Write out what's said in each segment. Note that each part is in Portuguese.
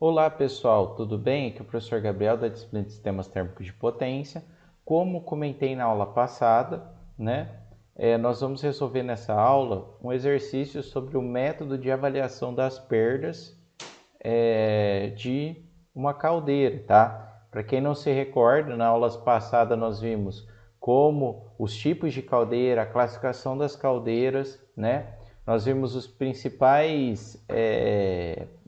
Olá pessoal, tudo bem? Aqui é o professor Gabriel da disciplina de Sistemas Térmicos de Potência. Como comentei na aula passada, nós vamos resolver nessa aula um exercício sobre o método de avaliação das perdas de uma caldeira, tá? Para quem não se recorda, na aula passada nós vimos como os tipos de caldeira, a classificação das caldeiras, né? Nós vimos os principais,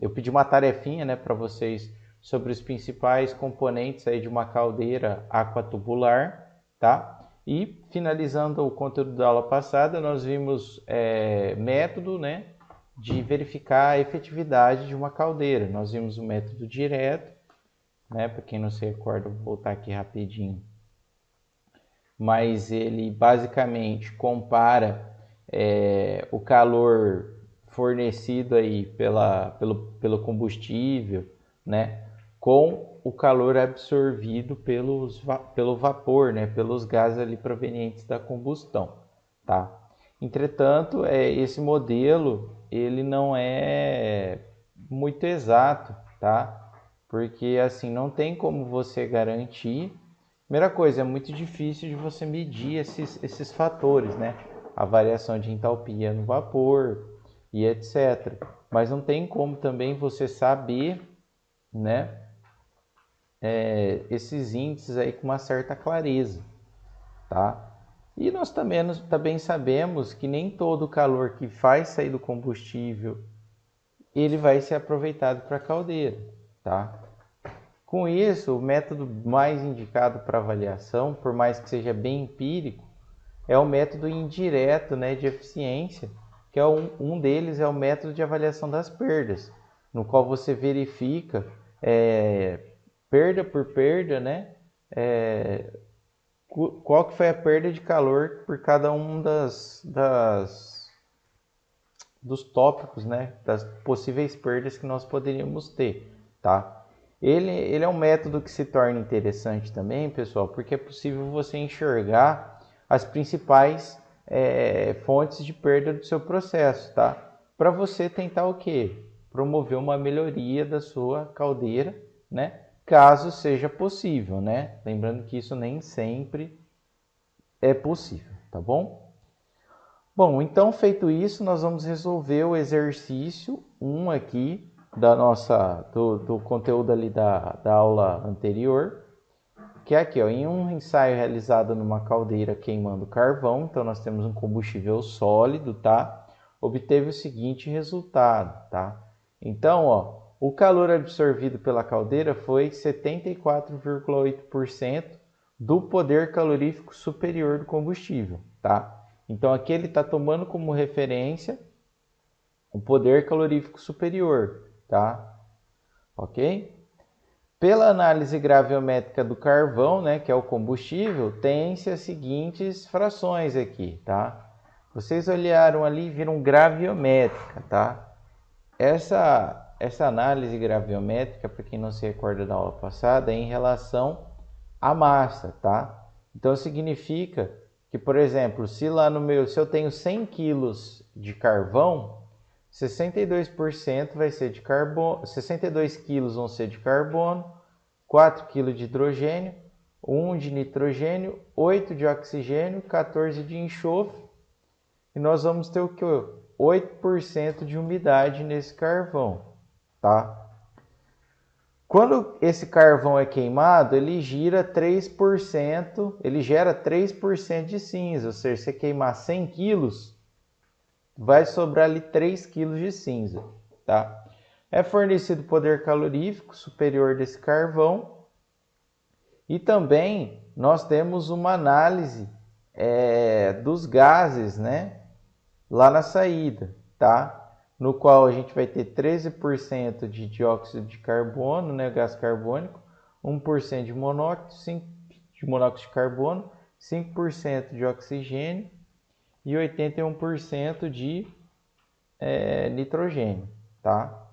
eu pedi uma tarefinha, para vocês sobre os principais componentes aí de uma caldeira aquatubular, tá? E finalizando o conteúdo da aula passada, nós vimos método, de verificar a efetividade de uma caldeira. Nós vimos o método direto, para quem não se recorda, vou voltar aqui rapidinho. Mas ele basicamente compara o calor fornecido aí pelo combustível, com o calor absorvido pelo vapor, pelos gases ali provenientes da combustão, tá? Entretanto, esse modelo ele não é muito exato, tá? Porque assim não tem como você garantir. Primeira coisa, é muito difícil de você medir esses fatores, a variação de entalpia no vapor e etc. Mas não tem como também você saber, esses índices aí com uma certa clareza, tá? E nós também sabemos que nem todo o calor que faz sair do combustível ele vai ser aproveitado para a caldeira, tá? Com isso, o método mais indicado para avaliação, por mais que seja bem empírico, é o método indireto, de eficiência, que é um deles é o método de avaliação das perdas, no qual você verifica perda por perda, qual que foi a perda de calor por cada um dos tópicos, das possíveis perdas que nós poderíamos ter, tá? Ele é um método que se torna interessante também, pessoal, porque é possível você enxergar as principais fontes de perda do seu processo, tá? Para você tentar o quê? Promover uma melhoria da sua caldeira, caso seja possível, Lembrando que isso nem sempre é possível, tá bom? Bom, então feito isso, nós vamos resolver o exercício 1 aqui do conteúdo ali da aula anterior, que é aqui, ó, em um ensaio realizado numa caldeira queimando carvão, então nós temos um combustível sólido, tá? Obteve o seguinte resultado, tá? Então, ó, o calor absorvido pela caldeira foi 74,8% do poder calorífico superior do combustível, tá? Então aqui ele está tomando como referência o poder calorífico superior, tá? Ok? Pela análise graviométrica do carvão, que é o combustível, tem-se as seguintes frações aqui, tá? Vocês olharam ali e viram graviométrica, tá? Essa análise graviométrica, para quem não se recorda da aula passada, é em relação à massa, tá? Então significa que, por exemplo, se eu tenho 100 kg de carvão, 62% vai ser de carbono, 62 kg vão ser de carbono, 4 kg de hidrogênio, 1 de nitrogênio, 8 de oxigênio, 14 de enxofre, e nós vamos ter o que? 8% de umidade nesse carvão, tá? Quando esse carvão é queimado, ele gera 3% de cinza, ou seja, se você queimar 100 quilos, vai sobrar ali 3 quilos de cinza, tá? É fornecido poder calorífico superior desse carvão e também nós temos uma análise dos gases, lá na saída, tá? No qual a gente vai ter 13% de dióxido de carbono, gás carbônico, 1% de monóxido de carbono, 5% de oxigênio e 81% de nitrogênio, tá?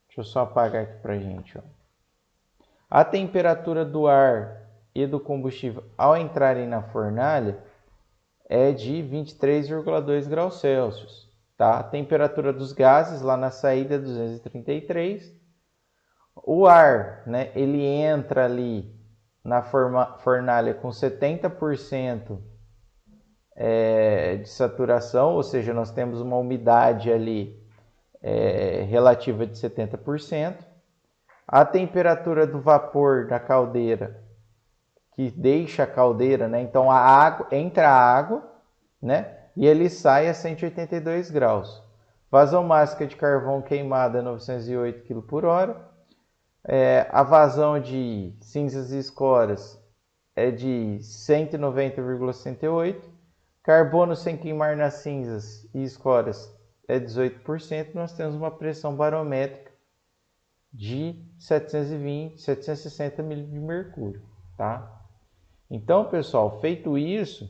Deixa eu só apagar aqui pra gente, ó. A temperatura do ar e do combustível ao entrarem na fornalha é de 23,2 graus Celsius, tá? A temperatura dos gases lá na saída é 233. O ar, né, ele entra ali na fornalha com 70% de saturação, ou seja, nós temos uma umidade ali relativa de 70%. A temperatura do vapor da caldeira, que deixa a caldeira, né? Então a água, entra a água, né? E ele sai a 182 graus. Vazão máxima de carvão queimado é 908 kg por hora. A vazão de cinzas e escoras é de 190,68. Carbono sem queimar nas cinzas e escoras é 18%. Nós temos uma pressão barométrica de 720, 760 milímetros de mercúrio, tá? Então, pessoal, feito isso,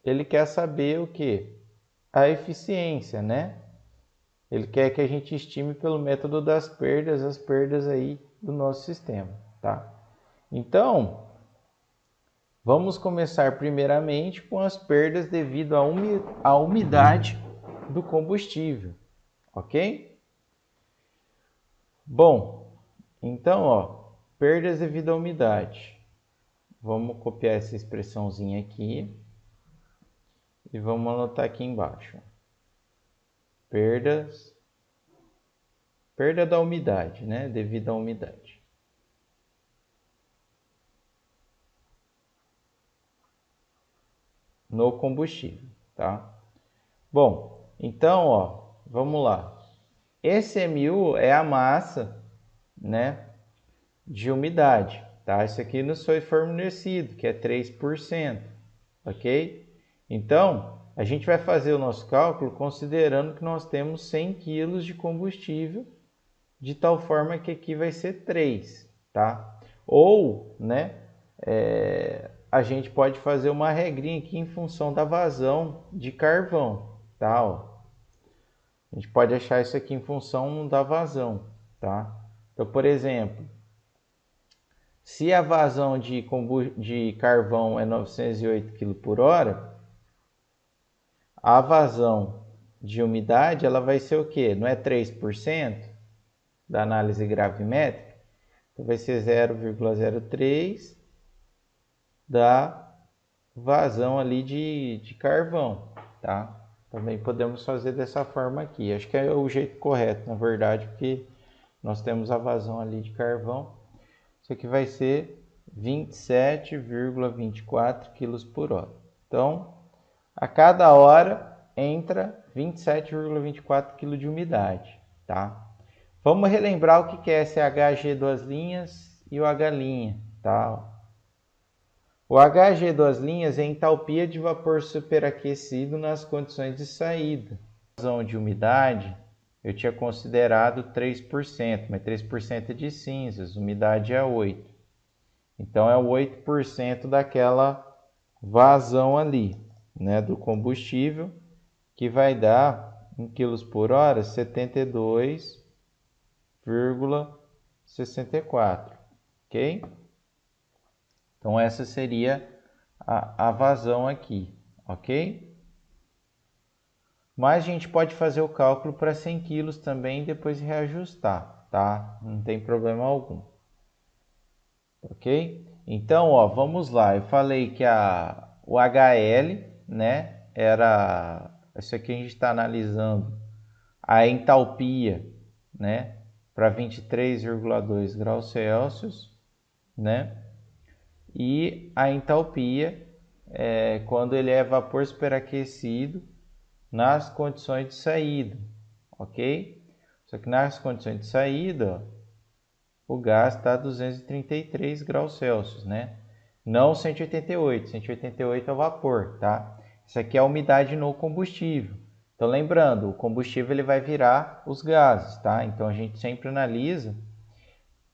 ele quer saber o que? A eficiência, né? Ele quer que a gente estime pelo método das perdas, as perdas aí do nosso sistema, tá? Então, vamos começar primeiramente com as perdas devido à umidade do combustível, ok? Bom, então, ó, perdas devido à umidade. Vamos copiar essa expressãozinha aqui e vamos anotar aqui embaixo. Perda da umidade, né? Devido à umidade. No combustível, tá? Bom, então, ó, vamos lá. Esse MU é a massa, né, de umidade, tá? Isso aqui nos foi fornecido, que é 3%, ok? Então, a gente vai fazer o nosso cálculo considerando que nós temos 100 kg de combustível, de tal forma que aqui vai ser 3, tá? Ou, né, a gente pode fazer uma regrinha aqui em função da vazão de carvão, tá? Ó. A gente pode achar isso aqui em função da vazão, tá? Então, por exemplo, se a vazão de carvão é 908 kg por hora, a vazão de umidade ela vai ser o quê? Não é 3% da análise gravimétrica? Então, vai ser 0,03 da vazão ali de carvão, tá? Também podemos fazer dessa forma aqui. Acho que é o jeito correto, na verdade, porque nós temos a vazão ali de carvão. Isso aqui vai ser 27,24 kg por hora. Então, a cada hora entra 27,24 kg de umidade, tá? Vamos relembrar o que é SHG duas linhas e o H', tá? O HG duas linhas é a entalpia de vapor superaquecido nas condições de saída. A vazão de umidade eu tinha considerado 3%, mas 3% é de cinzas, umidade é 8%. Então é 8% daquela vazão ali, né, do combustível, que vai dar em quilos por hora 72,64, ok? Então, essa seria a vazão aqui, ok? Mas a gente pode fazer o cálculo para 100 kg também e depois reajustar, tá? Não tem problema algum, ok? Então, ó, vamos lá. Eu falei que o HL, né, era... Isso aqui a gente está analisando a entalpia, né, para 23,2 graus Celsius, né? E a entalpia quando ele é vapor superaquecido nas condições de saída, ok? Só que nas condições de saída, ó, o gás está a 233 graus Celsius, né? Não 188, 188 é o vapor, tá? Isso aqui é a umidade no combustível. Então, lembrando, o combustível ele vai virar os gases, tá? Então, a gente sempre analisa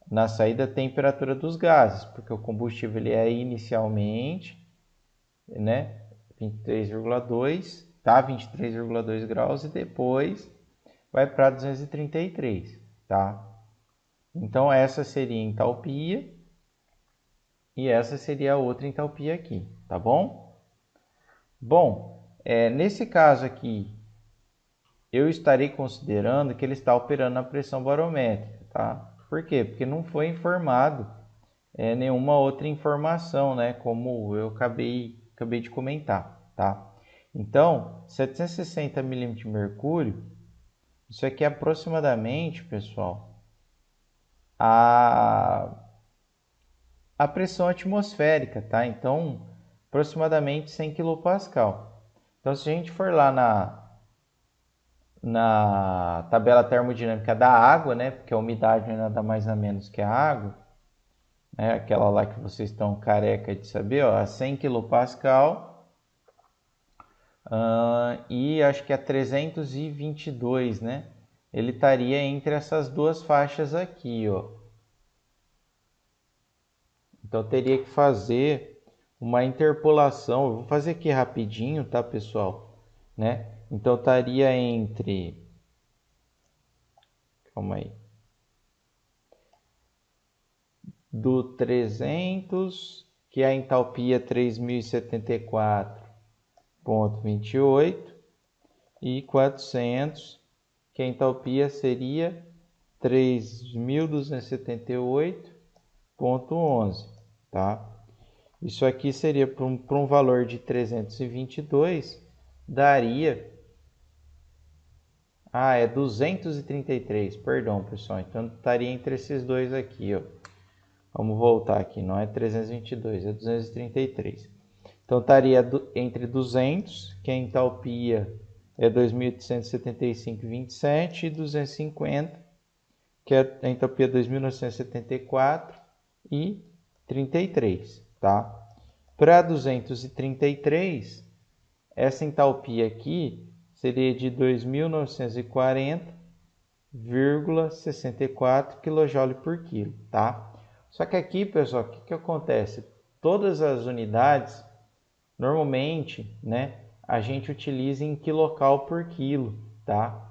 na saída a temperatura dos gases, porque o combustível ele é inicialmente, né, 23,2, tá? 23,2 graus e depois vai para 233, tá? Então essa seria a entalpia e essa seria a outra entalpia aqui, tá bom? Bom, nesse caso aqui eu estarei considerando que ele está operando na pressão barométrica, tá? Por quê? Porque não foi informado nenhuma outra informação, né? Como eu acabei de comentar, tá? Então, 760 milímetros de mercúrio, isso aqui é aproximadamente, pessoal, a pressão atmosférica, tá? Então, aproximadamente 100 kPa. Então, se a gente for lá na tabela termodinâmica da água, né? Porque a umidade não é nada mais nada menos que a água, né? Aquela lá que vocês estão careca de saber, ó, a 100 kPa, e acho que a 322, né? Ele estaria entre essas duas faixas aqui, ó. Então teria que fazer uma interpolação. Eu vou fazer aqui rapidinho, tá, pessoal? Né? Então estaria entre... Calma aí. Do 300, que é a entalpia 3074,28, e 400, que a entalpia seria 3278,11, tá? Isso aqui seria para um valor de 322, daria... é 233, perdão, pessoal. Então estaria entre esses dois aqui, ó. Vamos voltar aqui, não é 322, é 233. Então estaria entre 200, que a entalpia é 2.875,27, e 250, que a entalpia é 2.974 e 33, tá? Para 233, essa entalpia aqui seria de 2.940,64 kJ por quilo, tá? Só que aqui, pessoal, o que acontece? Todas as unidades, normalmente, né, a gente utiliza em quilocal por quilo, tá?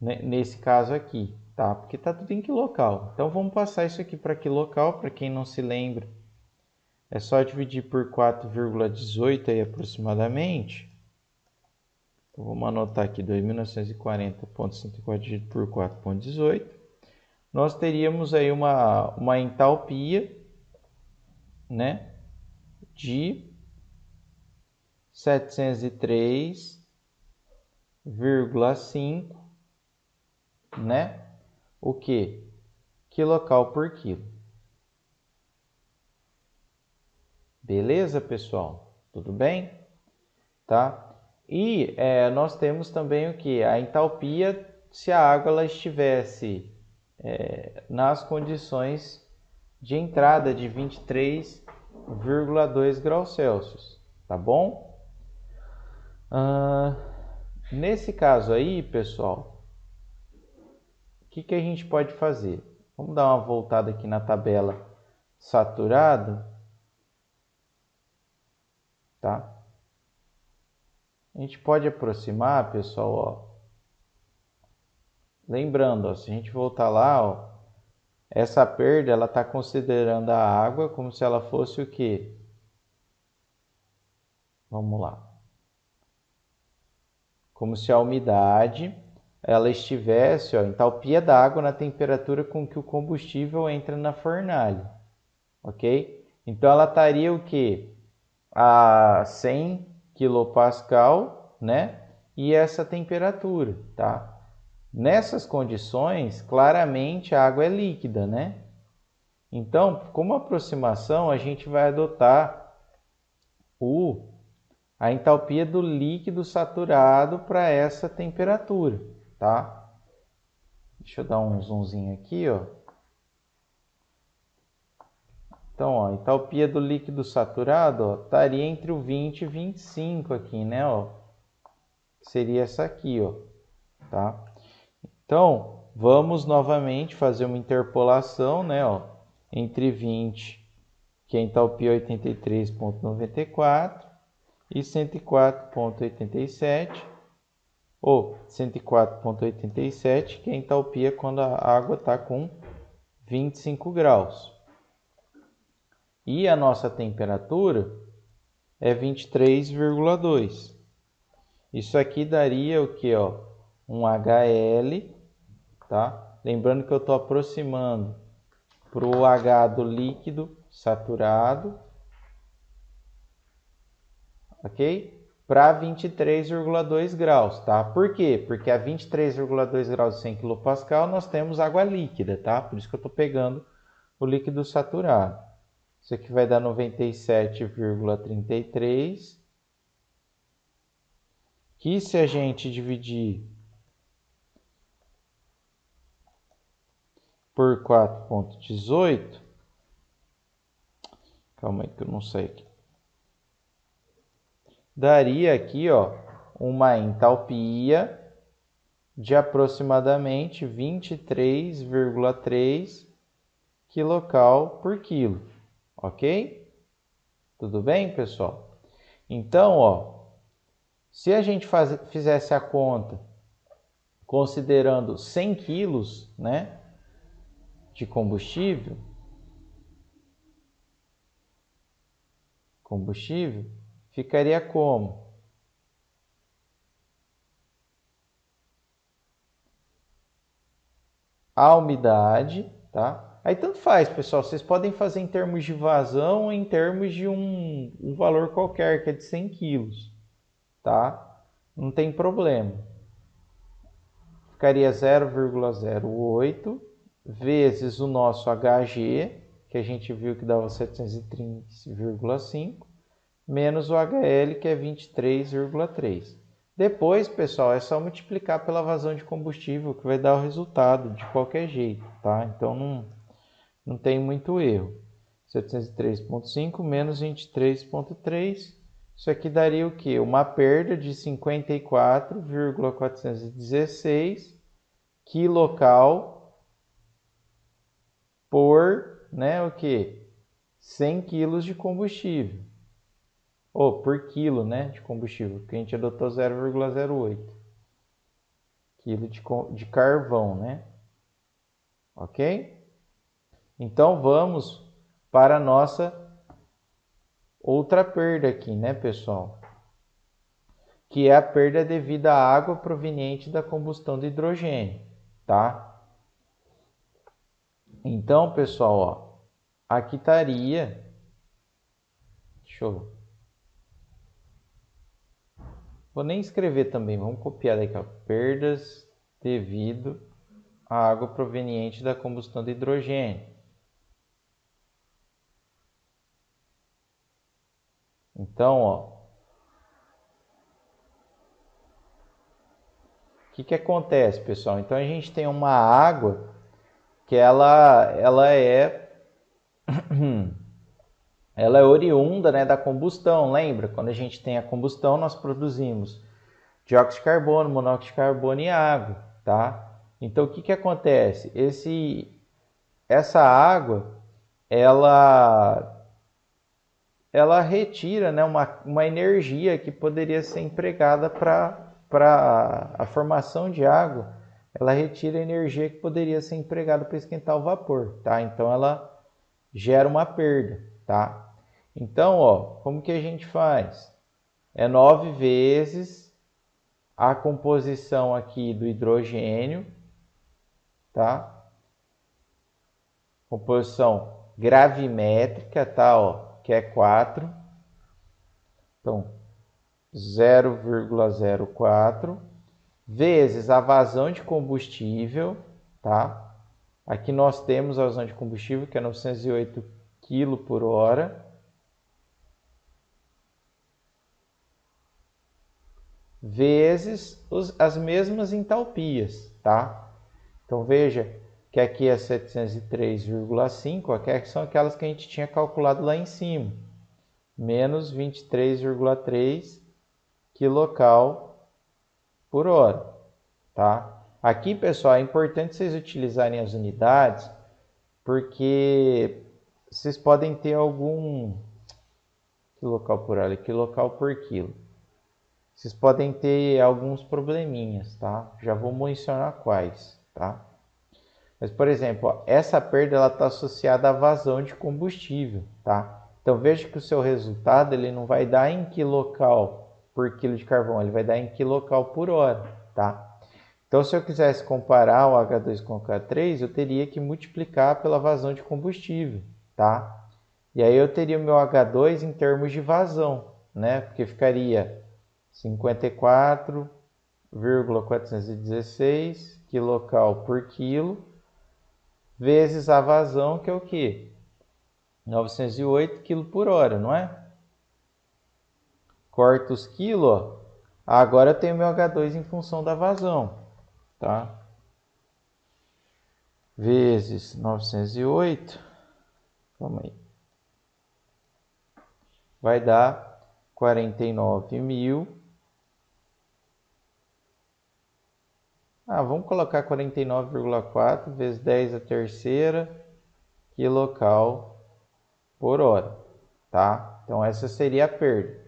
Nesse caso aqui, tá? Porque tá tudo em quilocal. Então vamos passar isso aqui para quilocal, para quem não se lembra. É só dividir por 4,18 aí aproximadamente. Então vamos anotar aqui 2.940,64 dividido por 4,18. Nós teríamos aí uma entalpia, né, de 703,5, né? O que? Quilocal por quilo. Beleza, pessoal? Tudo bem? Tá? E nós temos também o que? A entalpia, se a água ela estivesse nas condições de entrada de 23,2 graus Celsius, tá bom? Nesse caso aí, pessoal, o que a gente pode fazer? Vamos dar uma voltada aqui na tabela saturada, tá? A gente pode aproximar, pessoal, ó. Lembrando, ó, se a gente voltar lá, ó, essa perda ela está considerando a água como se ela fosse o quê? Vamos lá. Como se a umidade ela estivesse, ó, entalpia da água na temperatura com que o combustível entra na fornalha, ok? Então ela estaria o quê? A 100 kPa, né? E essa temperatura, tá? Nessas condições, claramente a água é líquida, né? Então, como aproximação, a gente vai adotar a entalpia do líquido saturado para essa temperatura, tá? Deixa eu dar um zoomzinho aqui, ó. Então, ó, a entalpia do líquido saturado, ó, estaria entre o 20 e 25 aqui, né, ó? Seria essa aqui, ó, tá? Então, vamos novamente fazer uma interpolação, né, ó, entre 20, que é a entalpia 83,94, e 104,87, ou 104,87, que é a entalpia quando a água está com 25 graus. E a nossa temperatura é 23,2. Isso aqui daria o que, ó? Um HL, tá? Lembrando que eu estou aproximando para o H do líquido saturado, ok? Para 23,2 graus, tá? Por quê? Porque a 23,2 graus de 100 kPa nós temos água líquida, tá? Por isso que eu estou pegando o líquido saturado. Isso aqui vai dar 97,33, que se a gente dividir por 4,18, calma aí que eu não sei aqui, daria aqui, ó, uma entalpia de aproximadamente 23,3 kcal por quilo, ok? Tudo bem, pessoal? Então, ó, se a gente fizesse a conta considerando 100 quilos, né, de combustível, ficaria como? A umidade, tá? Aí tanto faz, pessoal, vocês podem fazer em termos de vazão ou em termos de um valor qualquer, que é de 100 quilos, tá? Não tem problema. Ficaria 0,08 vezes o nosso HG, que a gente viu que dava 730,5, menos o HL, que é 23,3. Depois, pessoal, é só multiplicar pela vazão de combustível, que vai dar o resultado de qualquer jeito, tá? Então, não tem muito erro. 703,5 menos 23,3. Isso aqui daria o quê? Uma perda de 54,416 quilocal por, né, o quê? 100 quilos de combustível. Ou por quilo, né, de combustível, que a gente adotou 0,08 quilo de carvão, né? Ok? Então, vamos para a nossa outra perda aqui, né, pessoal? Que é a perda devido à água proveniente da combustão do hidrogênio, tá? Então, pessoal, ó, aqui estaria... Deixa eu... Vou nem escrever também, vamos copiar daqui, ó. Perdas devido à água proveniente da combustão do hidrogênio. Então, ó, o que acontece, pessoal? Então, a gente tem uma água que ela é oriunda, né, da combustão. Lembra? Quando a gente tem a combustão, nós produzimos dióxido de carbono, monóxido de carbono e água, tá? Então, o que acontece? Essa água, ela retira, né, uma energia que poderia ser empregada para a formação de água. Ela retira a energia que poderia ser empregada para esquentar o vapor, tá? Então, ela gera uma perda, tá? Então, ó, como que a gente faz? É 9 vezes a composição aqui do hidrogênio, tá? Composição gravimétrica, tá? Ó, que é 4. Então, 0,04 vezes a vazão de combustível, tá? Aqui nós temos a vazão de combustível, que é 908 kg por hora, vezes as mesmas entalpias, tá? Então, veja que aqui é 703,5, que são aquelas que a gente tinha calculado lá em cima, menos 23,3 kcal por hora, tá? Aqui, pessoal, é importante vocês utilizarem as unidades, porque vocês podem ter algum kcal por hora, kcal por quilo. Vocês podem ter alguns probleminhas, tá? Já vou mencionar quais, tá? Mas, por exemplo, ó, essa perda ela está associada à vazão de combustível, tá? Então, veja que o seu resultado ele não vai dar em quilocal por quilo de carvão, ele vai dar em quilocal por hora, tá? Então, se eu quisesse comparar o H2 com o H3, eu teria que multiplicar pela vazão de combustível, tá? E aí eu teria o meu H2 em termos de vazão, né? Porque ficaria 54,416 kcal por quilo, vezes a vazão, que é o quê? 908 kg por hora, não é? Corta os quilos, ó. Agora eu tenho meu H2 em função da vazão, tá? Vezes 908, calma aí, vai dar 49.000. Vamos colocar 49,4 vezes 10 a terceira kcal por hora, tá? Então essa seria a perda.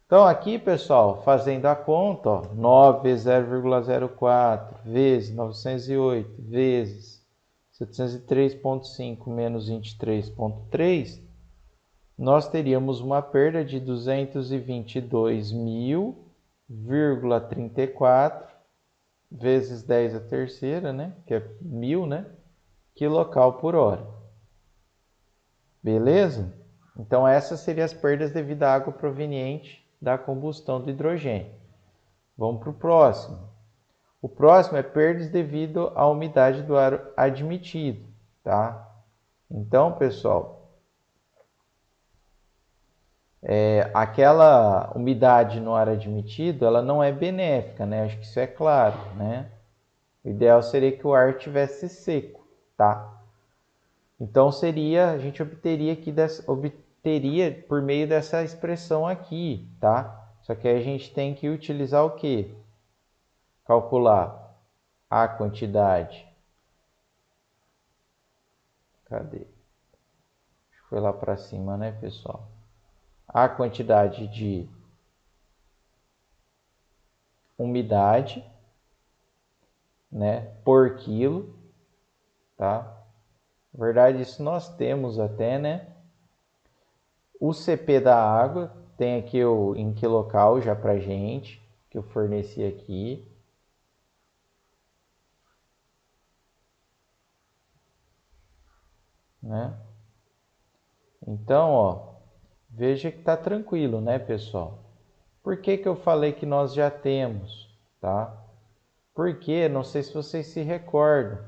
Então aqui, pessoal, fazendo a conta, ó, 9 vezes 0,04 vezes 908 vezes 703,5 menos 23,3, nós teríamos uma perda de 222.000,34 vezes 10 a terceira, né? Que é 1.000, né? Kcal por hora. Beleza? Então essas seriam as perdas devido à água proveniente da combustão do hidrogênio. Vamos para o próximo. O próximo é perdas devido à umidade do ar admitido, tá? Então, pessoal, aquela umidade no ar admitido, ela não é benéfica, né? Acho que isso é claro, né? O ideal seria que o ar estivesse seco, tá? Então a gente obteria por meio dessa expressão aqui, tá? Só que aí a gente tem que utilizar o quê? Calcular a quantidade. Cadê? Acho que foi lá para cima, né, pessoal? A quantidade de umidade, né, por quilo, tá? Na verdade, isso nós temos até, né? O CP da água, tem aqui em quilocal já pra gente, que eu forneci aqui. Né? Então, ó, veja que tá tranquilo, né, pessoal? Por que que eu falei que nós já temos, tá? Porque, não sei se vocês se recordam,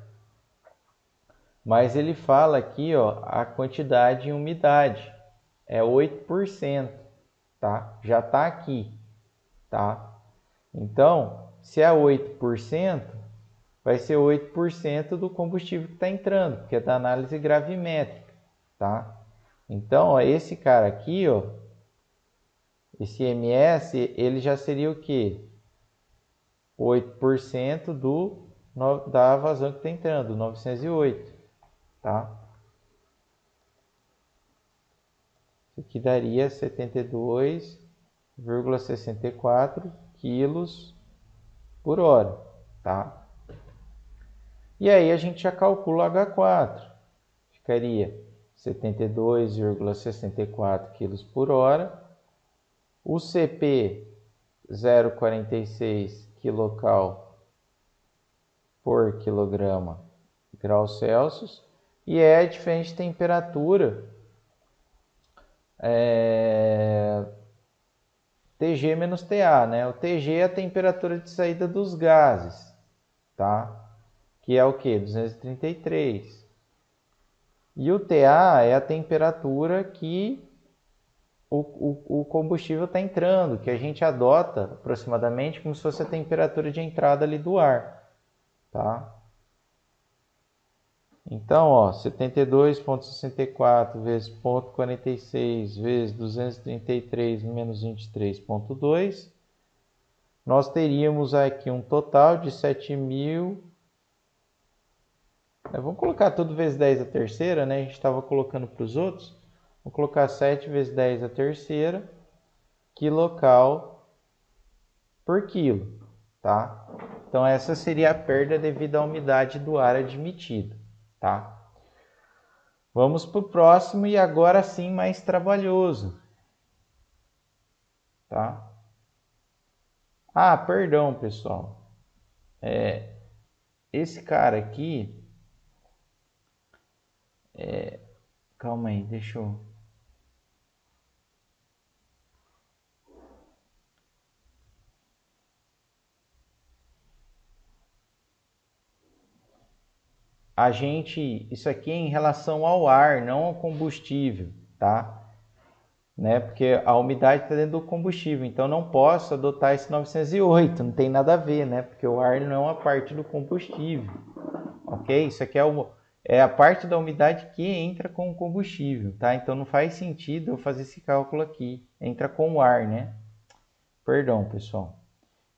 mas ele fala aqui, ó, a quantidade em umidade é 8%, tá? Já tá aqui, tá? Então, se é 8%, vai ser 8% do combustível que está entrando, porque é da análise gravimétrica, tá? Então, ó, esse cara aqui, ó, esse MS, ele já seria o quê? 8% da vazão que está entrando, 908, tá? Isso aqui daria 72,64 quilos por hora, tá? E aí a gente já calcula H4, ficaria 72,64 kg por hora. O CP 0,46 kcal por quilograma graus Celsius. E é a diferente temperatura TG menos TA, né? O TG é a temperatura de saída dos gases, tá? Que é o que? 233. E o TA é a temperatura que o combustível está entrando, que a gente adota aproximadamente como se fosse a temperatura de entrada ali do ar, tá? Então, ó, 72,64 vezes 0,46 vezes 233 menos 23,2, nós teríamos aqui um total de 7.000. Vamos colocar tudo vezes 10 a terceira, né? A gente estava colocando para os outros. Vou colocar 7 vezes 10 a terceira kcal por quilo, tá? Então essa seria a perda devido à umidade do ar admitido, tá? Vamos para o próximo e agora sim mais trabalhoso, tá? Perdão, pessoal. esse cara aqui, calma aí, deixa eu... Isso aqui é em relação ao ar, não ao combustível, tá? Né? Porque a umidade está dentro do combustível, então não posso adotar esse 908, não tem nada a ver, né? Porque o ar não é uma parte do combustível, ok? Isso aqui é a parte da umidade que entra com o combustível, tá? Então não faz sentido eu fazer esse cálculo aqui, entra com o ar, né? Perdão, pessoal.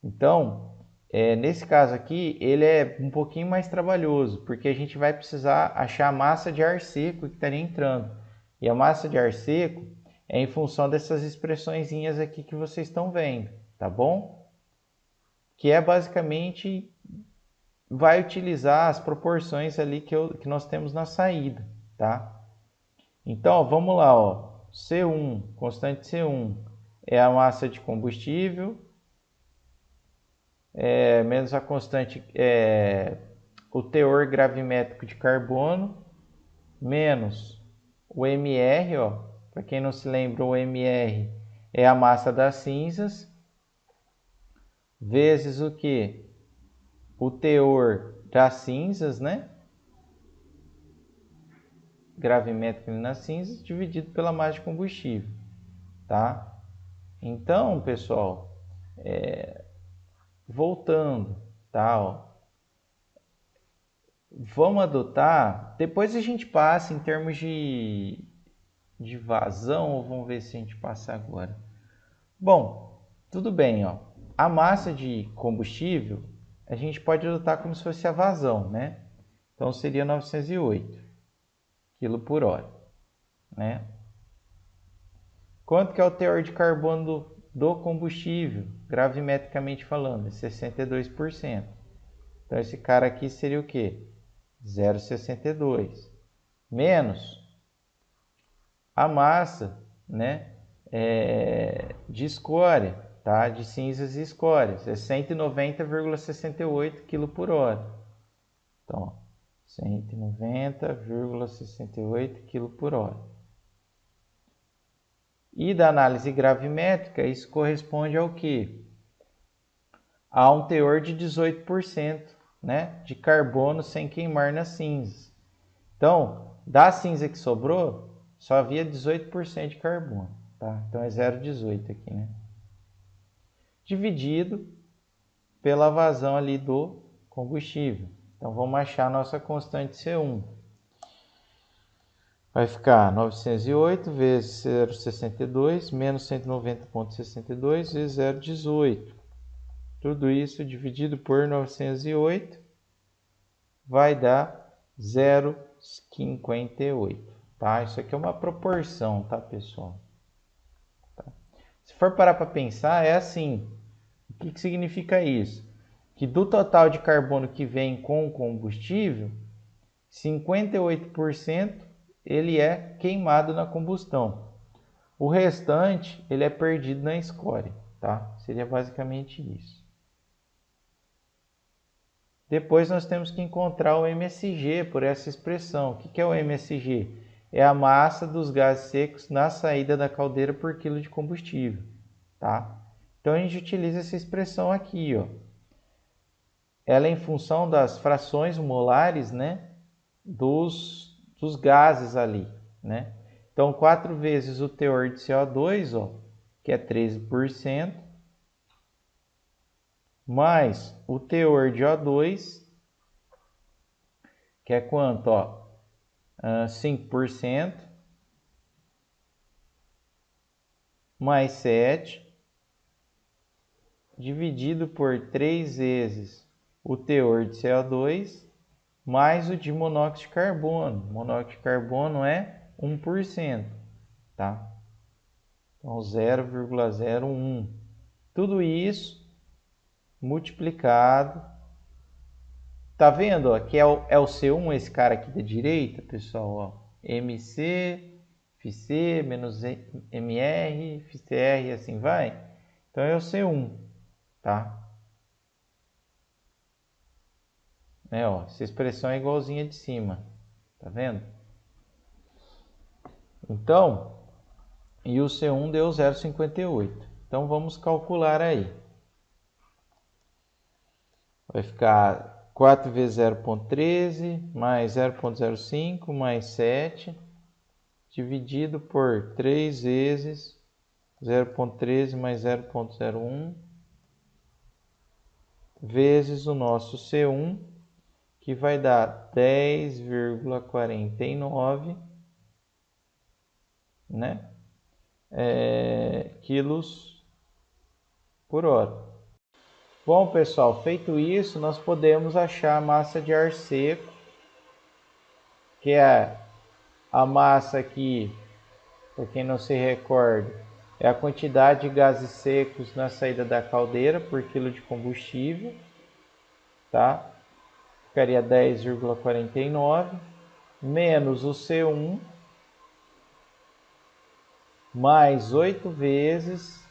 Então, nesse caso aqui, ele é um pouquinho mais trabalhoso, porque a gente vai precisar achar a massa de ar seco que estaria entrando. E a massa de ar seco é em função dessas expressõezinhas aqui que vocês estão vendo, tá bom? Que é basicamente, vai utilizar as proporções ali que nós temos na saída, tá? Então, ó, vamos lá, ó. C1, constante C1 é a massa de combustível, menos a constante, o teor gravimétrico de carbono, menos o MR, ó, para quem não se lembra, o MR é a massa das cinzas, vezes o que? O teor das cinzas, né? Gravimétrico nas cinzas, dividido pela massa de combustível, tá? Então, pessoal, voltando, tá? Ó, vamos adotar, depois a gente passa em termos de vazão, ou vamos ver se a gente passa agora. Bom, tudo bem, ó. A massa de combustível a gente pode adotar como se fosse a vazão, né? Então seria 908 kg por hora, né? Quanto que é o teor de carbono do combustível, gravimetricamente falando? É 62%. Então esse cara aqui seria o quê? 0,62 menos a massa, né, de escória, tá? De cinzas e escórias, é 190,68 kg por hora. Então, 190,68 kg por hora. E da análise gravimétrica, isso corresponde ao quê? A um teor de 18%, né, de carbono sem queimar nas cinzas. Então, da cinza que sobrou, só havia 18% de carbono, tá? Então é 0,18 aqui, né? Dividido pela vazão ali do combustível. Então vamos achar a nossa constante C1. Vai ficar 908 vezes 0,62 menos 190,62 vezes 0,18. Tudo isso dividido por 908 vai dar 0,58. Tá? Isso aqui é uma proporção, tá, pessoal? Tá. Se for parar para pensar, é assim. O que significa isso? Que do total de carbono que vem com o combustível, 58% ele é queimado na combustão. O restante ele é perdido na escória, tá? Seria basicamente isso. Depois nós temos que encontrar o MSG por essa expressão. O que é o MSG? É a massa dos gases secos na saída da caldeira por quilo de combustível, tá? Então a gente utiliza essa expressão aqui, ó. Ela é em função das frações molares, né, dos gases ali, né? Então 4 vezes o teor de CO2, ó, que é 13%, mais o teor de O2, que é quanto, ó? 5%, mais 7, dividido por 3 vezes o teor de CO2, mais o de monóxido de carbono. Monóxido de carbono é 1%, tá? Então 0,01. Tudo isso multiplicado. Tá vendo? Aqui é o C1, esse cara aqui da direita, pessoal. Ó. MC, FC, menos MR, FCR e assim vai. Então é o C1, tá? Ó, essa expressão é igualzinha de cima, tá vendo? Então, e o C1 deu 0,58. Então, vamos calcular aí. Vai ficar 4 vezes 0,13, mais 0,05, mais 7, dividido por 3 vezes 0,13 mais 0,01, vezes o nosso C1, que vai dar 10,49, né? Quilos por hora. Bom, pessoal, feito isso, nós podemos achar a massa de ar seco, que é a massa aqui, para quem não se recorda, é a quantidade de gases secos na saída da caldeira por quilo de combustível, tá? Ficaria 10,49 menos o C1 mais 8 vezes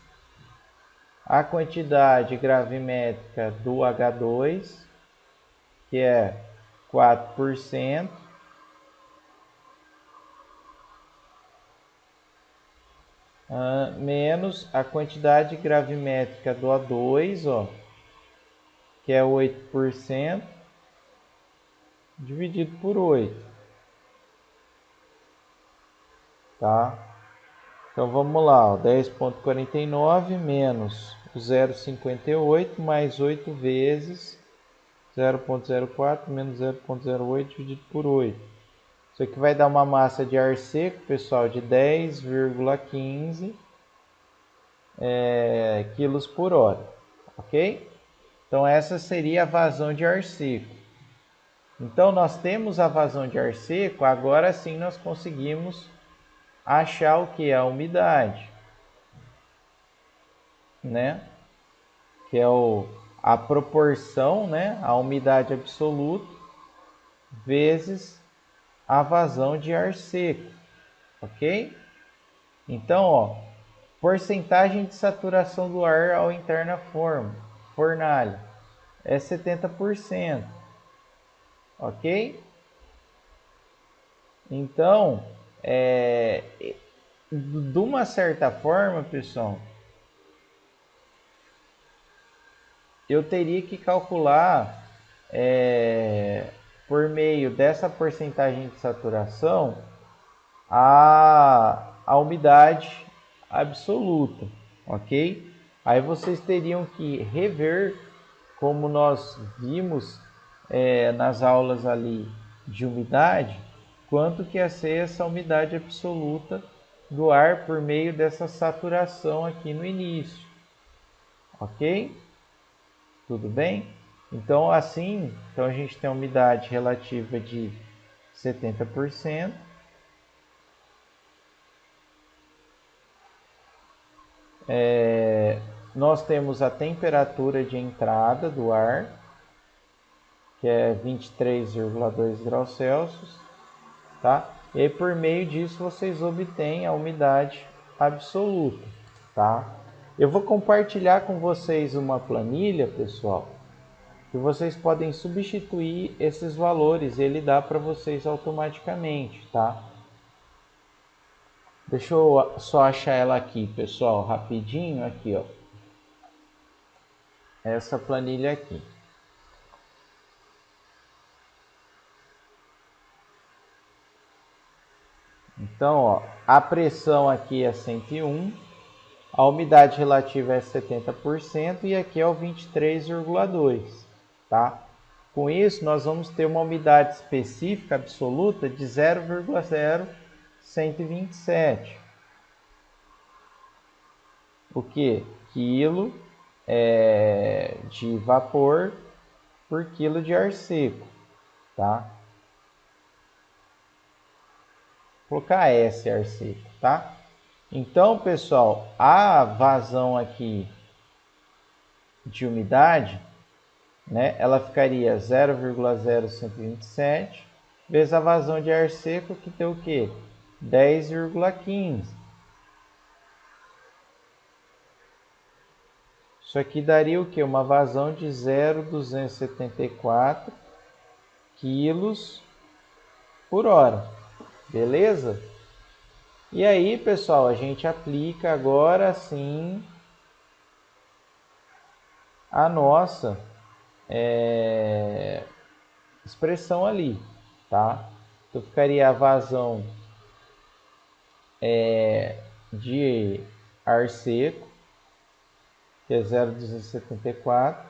a quantidade gravimétrica do H2, que é 4%, menos a quantidade gravimétrica do A2, ó, que é 8%, dividido por 8. Tá? Então vamos lá, 10,49 menos o 0,58 mais 8 vezes 0,04 menos 0,08 dividido por 8. Isso aqui vai dar uma massa de ar seco, pessoal, de 10,15 quilos por hora, ok? Então essa seria a vazão de ar seco. Então nós temos a vazão de ar seco, agora sim nós conseguimos achar o que? A umidade, né? Que é a proporção, né? A umidade absoluta vezes a vazão de ar seco, ok? Então, ó, porcentagem de saturação do ar ao entrar na fornalha é 70%, ok? Então, de uma certa forma, pessoal, eu teria que calcular por meio dessa porcentagem de saturação a umidade absoluta, ok? Aí vocês teriam que rever, como nós vimos nas aulas ali de umidade, quanto que ia ser essa umidade absoluta do ar por meio dessa saturação aqui no início, ok? Tudo bem? Então, assim, então a gente tem a umidade relativa de 70%. Nós temos a temperatura de entrada do ar, que é 23,2 graus Celsius, tá? E aí, por meio disso, vocês obtêm a umidade absoluta, tá? Eu vou compartilhar com vocês uma planilha, pessoal, que vocês podem substituir esses valores, ele dá para vocês automaticamente, tá? Deixa eu só achar ela aqui, pessoal, rapidinho, aqui, ó. Essa planilha aqui. Então, ó, a pressão aqui é 101, a umidade relativa é 70% e aqui é o 23,2, tá? Com isso, nós vamos ter uma umidade específica absoluta de 0,0127. O que? Quilo de vapor por quilo de ar seco, tá? Vou colocar S ar seco, tá? Então, pessoal, a vazão aqui de umidade, né, ela ficaria 0,0127 vezes a vazão de ar seco, que tem o quê? 10,15. Isso aqui daria o quê? Uma vazão de 0,274 quilos por hora, beleza? E aí, pessoal, a gente aplica agora sim a nossa expressão ali, tá? Então ficaria a vazão de ar seco, que é 0,274,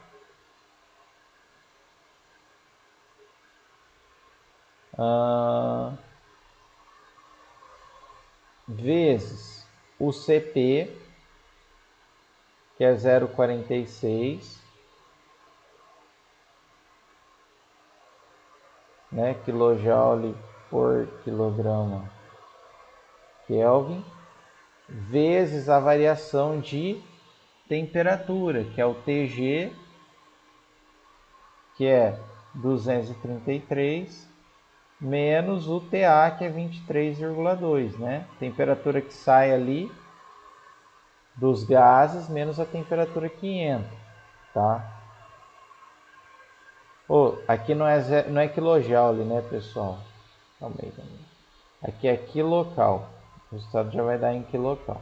vezes o CP, que é 0,46, né, quilojoule por quilograma Kelvin, vezes a variação de temperatura, que é o TG, que é 233, menos o TA, que é 23,2, né? Temperatura que sai ali dos gases menos a temperatura que entra, tá? Aqui não é quilojoule, né, pessoal? Calma aí. Aqui é quilocal. O resultado já vai dar em quilocal.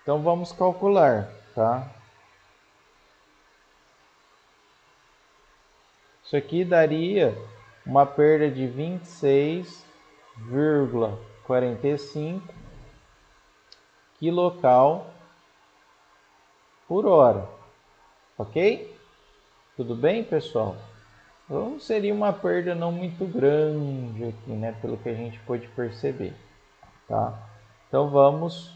Então vamos calcular, tá? Isso aqui daria uma perda de 26,45 quilocal por hora, ok? Tudo bem, pessoal? Então seria uma perda não muito grande aqui, né? Pelo que a gente pôde perceber, tá? Então vamos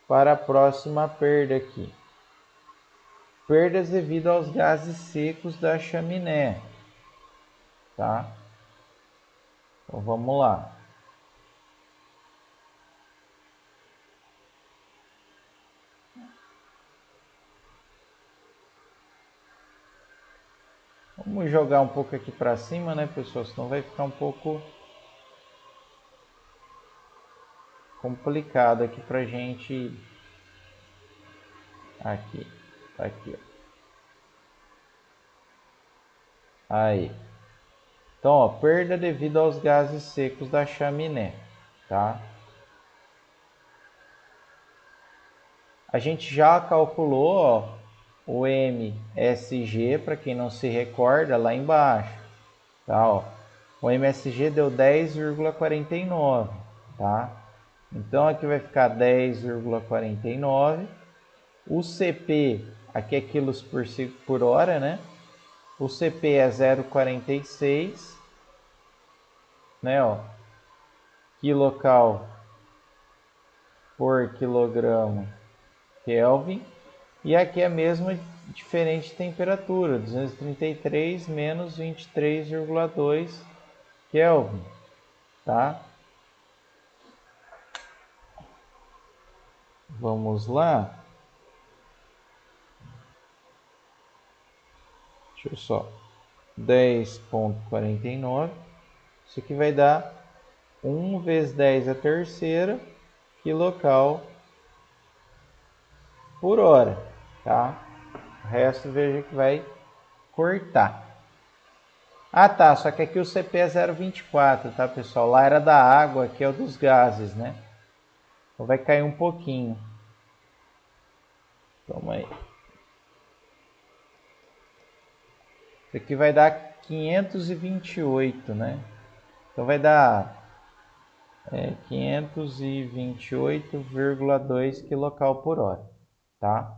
para a próxima perda aqui. Perdas devido aos gases secos da chaminé, tá? Então vamos lá. Vamos jogar um pouco aqui para cima, né, pessoal? Senão vai ficar um pouco complicado aqui pra gente. Aqui, tá aqui, ó. Aí. Então, ó, perda devido aos gases secos da chaminé, tá? A gente já calculou, ó, o MSG, para quem não se recorda, lá embaixo, tá? Ó, o MSG deu 10,49, tá? Então aqui vai ficar 10,49. O CP, aqui é quilos por hora, né? O CP é 0,46, né? Ó, quilocal por quilograma Kelvin. E aqui é a mesma diferente temperatura, 233 menos 23,2 Kelvin, tá? Vamos lá. Deixa eu só. 10,49. Isso aqui vai dar 1 vezes 10 a terceira quilocal por hora, tá? O resto veja que vai cortar. Ah, tá, só que aqui o CP é 0,24, tá, pessoal? Lá era da água, aqui é o dos gases, né? Então vai cair um pouquinho. Toma aí. Isso aqui vai dar 528, né? Então vai dar 528,2 kcal por hora, tá?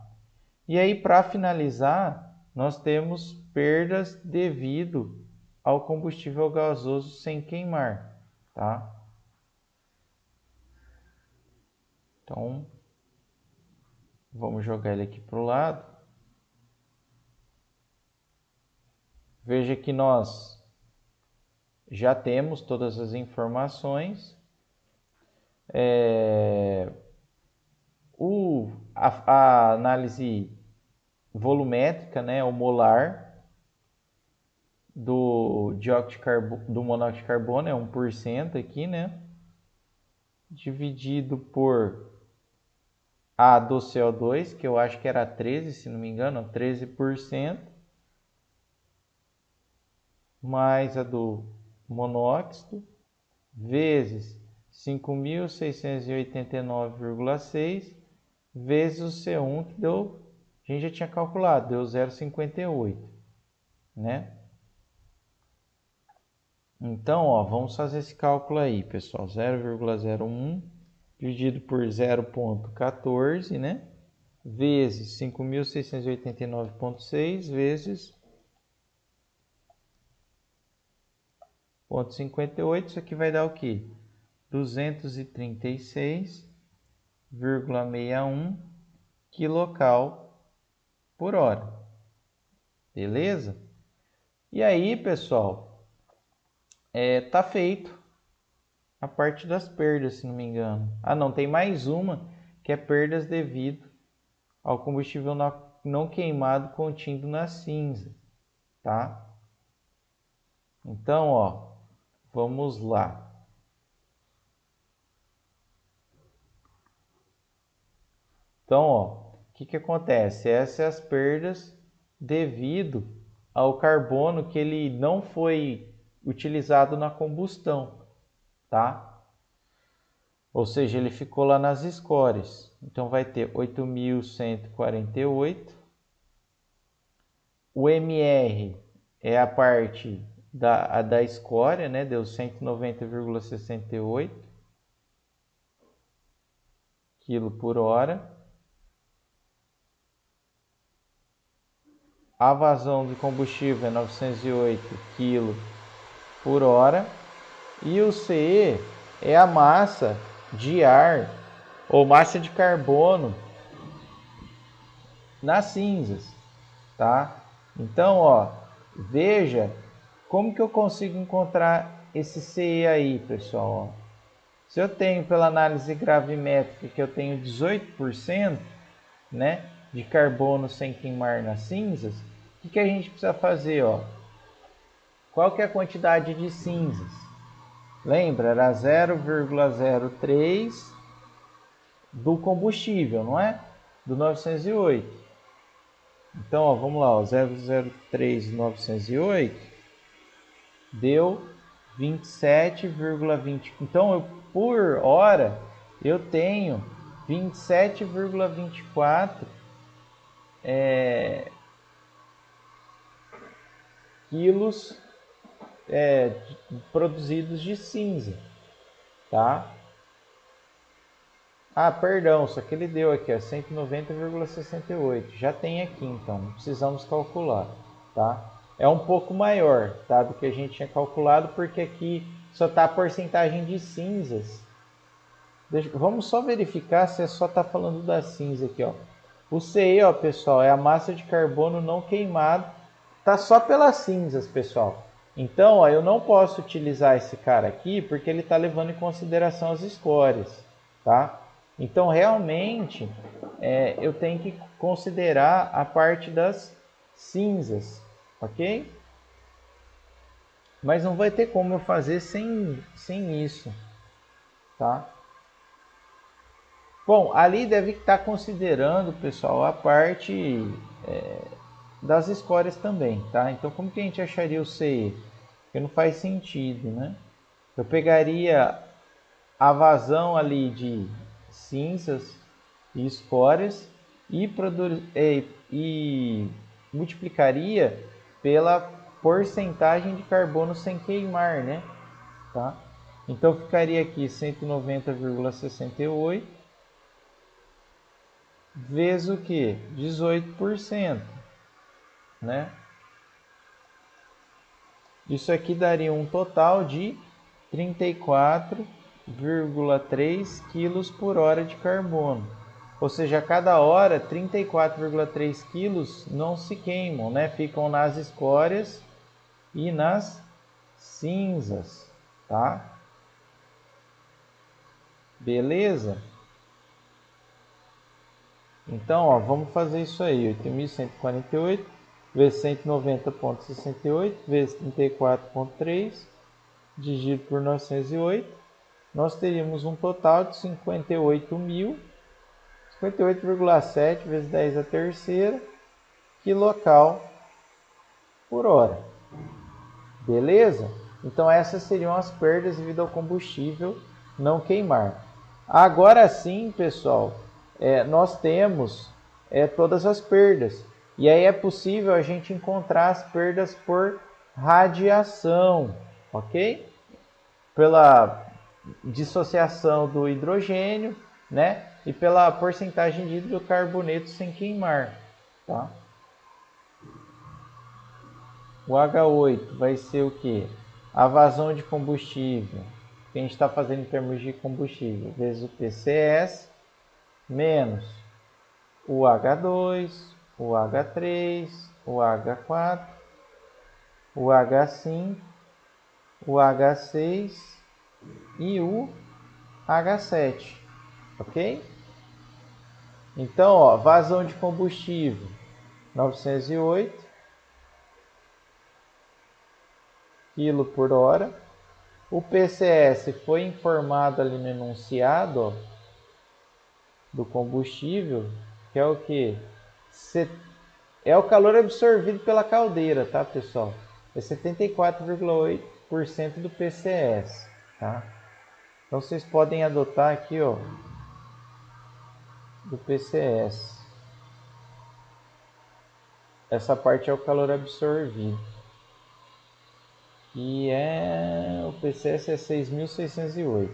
E aí, para finalizar, nós temos perdas devido ao combustível gasoso sem queimar, tá? Então, vamos jogar ele aqui para o lado. Veja que nós já temos todas as informações. A análise volumétrica, né, o molar do monóxido de carbono é 1% aqui, né? Dividido por A do CO2, que eu acho que era 13, se não me engano, 13%, mais a do monóxido, vezes 5.689,6, vezes o C1, que deu, a gente já tinha calculado, deu 0,58, né? Então, ó, vamos fazer esse cálculo aí, pessoal. 0,01 dividido por 0,14, né? Vezes 5.689,6 vezes 0,58. Isso aqui vai dar o quê? 236,61 quilocal por hora. Beleza? E aí, pessoal, tá feito a parte das perdas, se não me engano. Ah, não, tem mais uma, que é perdas devido ao combustível não queimado contido na cinza, tá? Então, ó, vamos lá. Então, ó, o que acontece? Essas são as perdas devido ao carbono que ele não foi utilizado na combustão, tá? Ou seja, ele ficou lá nas escórias. Então vai ter 8.148. O MR é a parte da escória, né? Deu 190,68 kg por hora. A vazão de combustível é 908 kg por hora. E o CE é a massa de ar ou massa de carbono nas cinzas, tá? Então, ó, veja como que eu consigo encontrar esse CE aí, pessoal. Se eu tenho pela análise gravimétrica que eu tenho 18%, né, de carbono sem queimar nas cinzas, o que a gente precisa fazer, ó? Qual que é a quantidade de cinzas? Lembra, era 0,03 do combustível, não é? Do 908. Então, ó, vamos lá, ó, 0,03 do 908 deu 27,20. Então, por hora, eu tenho 27,24 quilos produzidos de cinza, tá? Ah, perdão, só que ele deu aqui, 190,68. Já tem aqui, então, não precisamos calcular, tá? É um pouco maior, tá, do que a gente tinha calculado, porque aqui só está a porcentagem de cinzas. Vamos só verificar se só está falando da cinza aqui, ó. O CE, ó, pessoal, é a massa de carbono não queimado. Tá só pelas cinzas, pessoal. Então, ó, eu não posso utilizar esse cara aqui porque ele está levando em consideração as escórias, tá? Então, realmente, eu tenho que considerar a parte das cinzas, ok? Mas não vai ter como eu fazer sem isso, tá? Bom, ali deve estar considerando, pessoal, a parte das escórias também, tá? Então, como que a gente acharia o CE? Porque não faz sentido, né? Eu pegaria a vazão ali de cinzas e escórias e multiplicaria pela porcentagem de carbono sem queimar, né? Tá? Então ficaria aqui 190,68 vezes o que? 18%, né? Isso aqui daria um total de 34,3 quilos por hora de carbono. Ou seja, a cada hora 34,3 quilos não se queimam, né? Ficam nas escórias e nas cinzas, tá? Beleza? Então, ó, vamos fazer isso aí. 8.148 vezes 190,68 vezes 34,3 dividido por 908. Nós teríamos um total de 58,7 vezes 10 a terceira quilocal por hora. Beleza? Então essas seriam as perdas devido ao combustível não queimar. Agora sim, pessoal, nós temos todas as perdas. E aí é possível a gente encontrar as perdas por radiação, ok? Pela dissociação do hidrogênio, né? E pela porcentagem de hidrocarboneto sem queimar, tá? O H8 vai ser o que? A vazão de combustível, que a gente está fazendo em termos de combustível, vezes o PCS, menos o H2, o H3, o H4, o H5, o H6 e o H7, ok? Então, ó, vazão de combustível, 908 kg por hora. O PCS foi informado ali no enunciado, ó, do combustível, que é o que? É o calor absorvido pela caldeira, tá, pessoal? É 74,8% do PCS, tá? Então vocês podem adotar aqui, ó, do PCS. Essa parte é o calor absorvido. E o PCS é 6.608,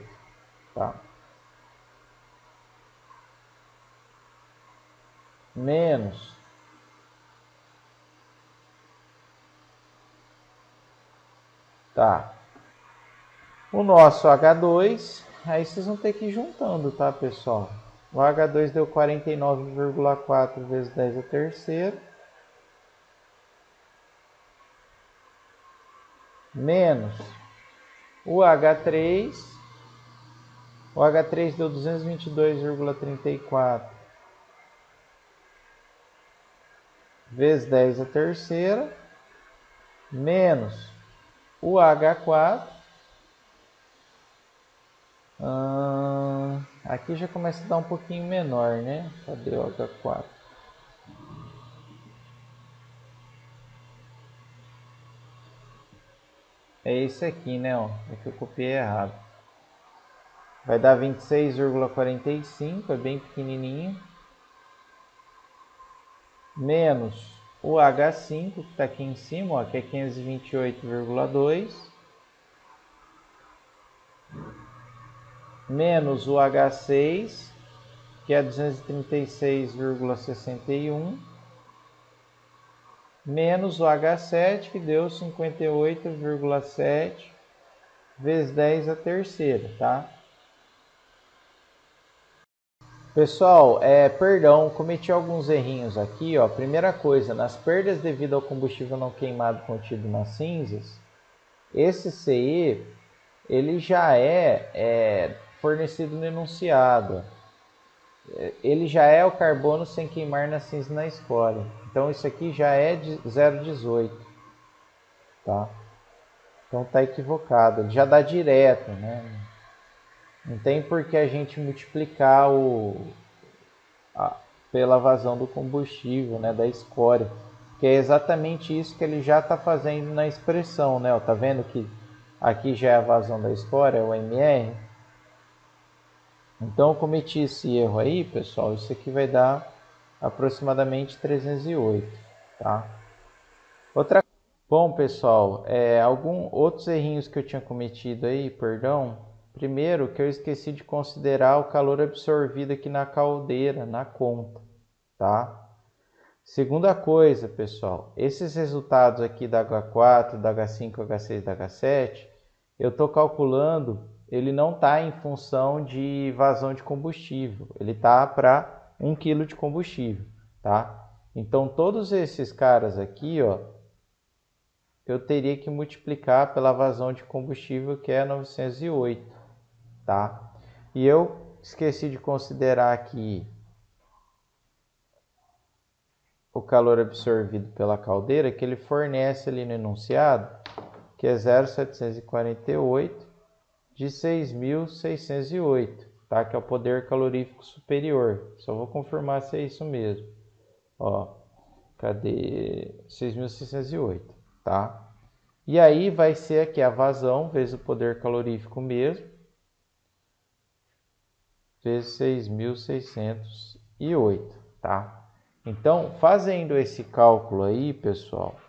tá? Menos tá. O nosso H2, aí vocês vão ter que ir juntando, tá, pessoal? O H2 deu 49,4 vezes 10 a terceira. Menos o H3. O H3 deu 222,34 vezes 10 a terceira. Menos o H4. Aqui já começa a dar um pouquinho menor, né? Cadê o H4? É esse aqui, né? Ó, é que eu copiei errado. Vai dar 26,45, é bem pequenininho. Menos o H5, que está aqui em cima, ó, que é 528,2. Menos o H6, que é 236,61. Menos o H7, que deu 58,7 vezes 10 a terceira, tá? Pessoal, perdão, cometi alguns errinhos aqui, ó. Primeira coisa, nas perdas devido ao combustível não queimado contido nas cinzas, esse CE, ele já é fornecido no enunciado. Ele já é o carbono sem queimar na cinza e na escória. Então isso aqui já é de 0,18, tá? Então tá equivocado, ele já dá direto, né? Não tem por que a gente multiplicar pela vazão do combustível, né, da escória, que é exatamente isso que ele já está fazendo na expressão, né? Tá vendo que aqui já é a vazão da escória, o MR. Então eu cometi esse erro aí, pessoal. Isso aqui vai dar aproximadamente 308, tá? Bom, pessoal, alguns outros errinhos que eu tinha cometido aí, perdão. Primeiro, que eu esqueci de considerar o calor absorvido aqui na caldeira, na conta, tá? Segunda coisa, pessoal, esses resultados aqui da H4, da H5, H6, da H7, eu estou calculando, ele não está em função de vazão de combustível, ele está para 1 kg de combustível, tá? Então, todos esses caras aqui, ó, eu teria que multiplicar pela vazão de combustível, que é 908, tá? E eu esqueci de considerar aqui o calor absorvido pela caldeira, que ele fornece ali no enunciado, que é 0,748 de 6.608, tá? Que é o poder calorífico superior. Só vou confirmar se é isso mesmo. Ó, cadê? 6.608, tá? E aí vai ser aqui a vazão vezes o poder calorífico mesmo, vezes 6.608, tá? Então, fazendo esse cálculo aí, pessoal,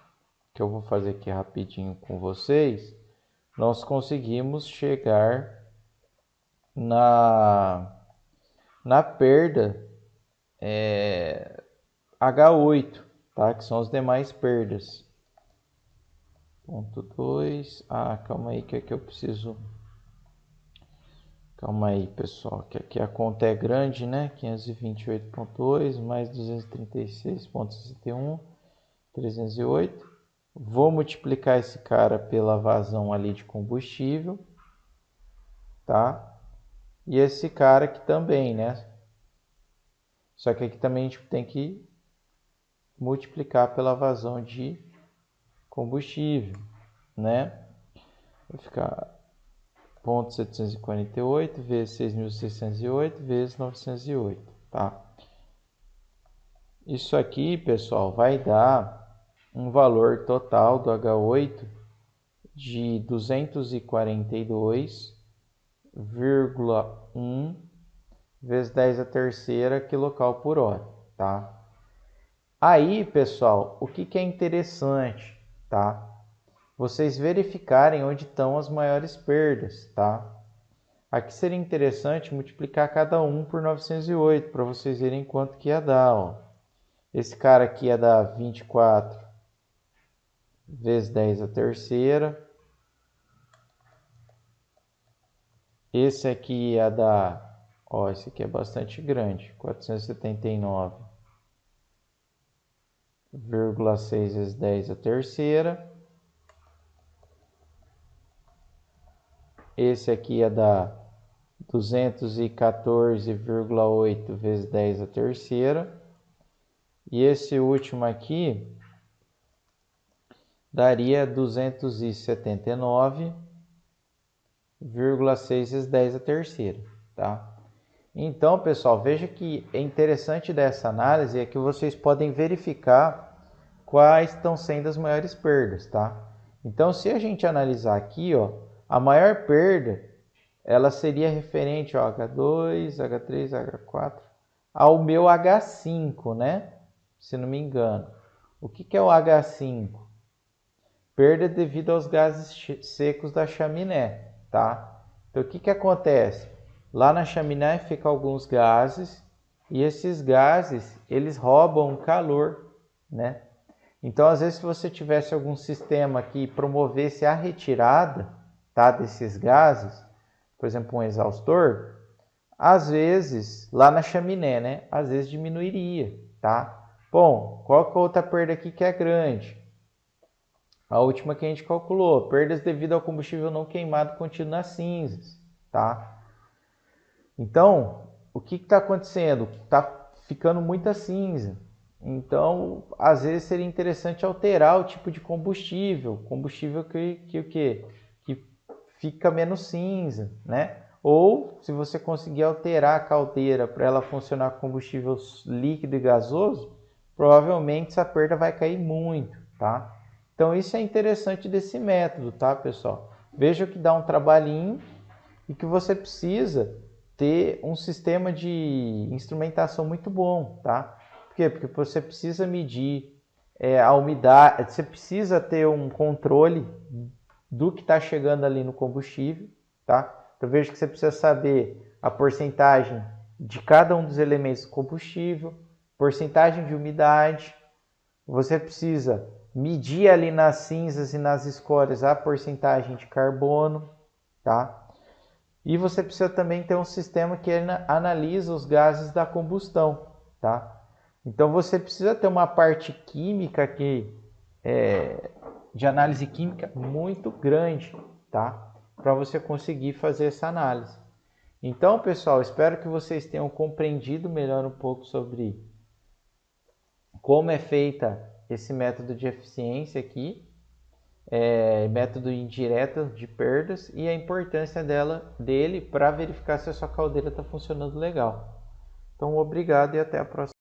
que eu vou fazer aqui rapidinho com vocês, nós conseguimos chegar na perda H8, tá? Que são as demais perdas. Ponto 2. Calma aí que aqui eu preciso... Calma aí, pessoal, que aqui a conta é grande, né? 528.2 mais 236.61, 308. Vou multiplicar esse cara pela vazão ali de combustível, tá? E esse cara aqui também, né? Só que aqui também a gente tem que multiplicar pela vazão de combustível, né? Vai ficar 0,748 vezes 6.608 vezes 908, tá? Isso aqui, pessoal, vai dar um valor total do H8 de 242,1 vezes 10 a terceira kcal por hora, tá? Aí, pessoal, o que é interessante, tá? Vocês verificarem onde estão as maiores perdas, tá? Aqui seria interessante multiplicar cada um por 908 para vocês verem quanto que ia dar, ó. Esse cara aqui ia dar 24 vezes 10 a terceira. Esse aqui ia dar, ó, esse aqui é bastante grande, 479,6 vezes 10 a terceira. Esse aqui ia dar 214,8 vezes 10 a terceira. E esse último aqui daria 279,6 vezes 10 a terceira, tá? Então, pessoal, veja que é interessante dessa análise é que vocês podem verificar quais estão sendo as maiores perdas, tá? Então, se a gente analisar aqui, ó, a maior perda, ela seria referente ao H2, H3, H4, ao meu H5, né? Se não me engano. O que é o H5? Perda devido aos gases secos da chaminé, tá? Então, o que acontece? Lá na chaminé ficam alguns gases e esses gases, eles roubam calor, né? Então, às vezes, se você tivesse algum sistema que promovesse a retirada, tá, desses gases, por exemplo, um exaustor, às vezes, lá na chaminé, né? Às vezes diminuiria, tá? Bom, qual que é a outra perda aqui que é grande? A última que a gente calculou, perdas devido ao combustível não queimado contido nas cinzas, tá? Então, o que está acontecendo? Está ficando muita cinza. Então, às vezes seria interessante alterar o tipo de combustível que fica menos cinza, né? Ou, se você conseguir alterar a caldeira para ela funcionar com combustível líquido e gasoso, provavelmente essa perda vai cair muito, tá? Então, isso é interessante desse método, tá, pessoal? Veja que dá um trabalhinho e que você precisa ter um sistema de instrumentação muito bom, tá? Por quê? Porque você precisa medir a umidade, você precisa ter um controle do que está chegando ali no combustível, tá? Então, veja que você precisa saber a porcentagem de cada um dos elementos do combustível, porcentagem de umidade. Você precisa medir ali nas cinzas e nas escórias a porcentagem de carbono, tá? E você precisa também ter um sistema que analisa os gases da combustão, tá? Então você precisa ter uma parte química aqui, de análise química muito grande, tá? Para você conseguir fazer essa análise. Então, pessoal, espero que vocês tenham compreendido melhor um pouco sobre como é feita esse método de eficiência aqui, método indireto de perdas e a importância dele para verificar se a sua caldeira está funcionando legal. Então, obrigado e até a próxima.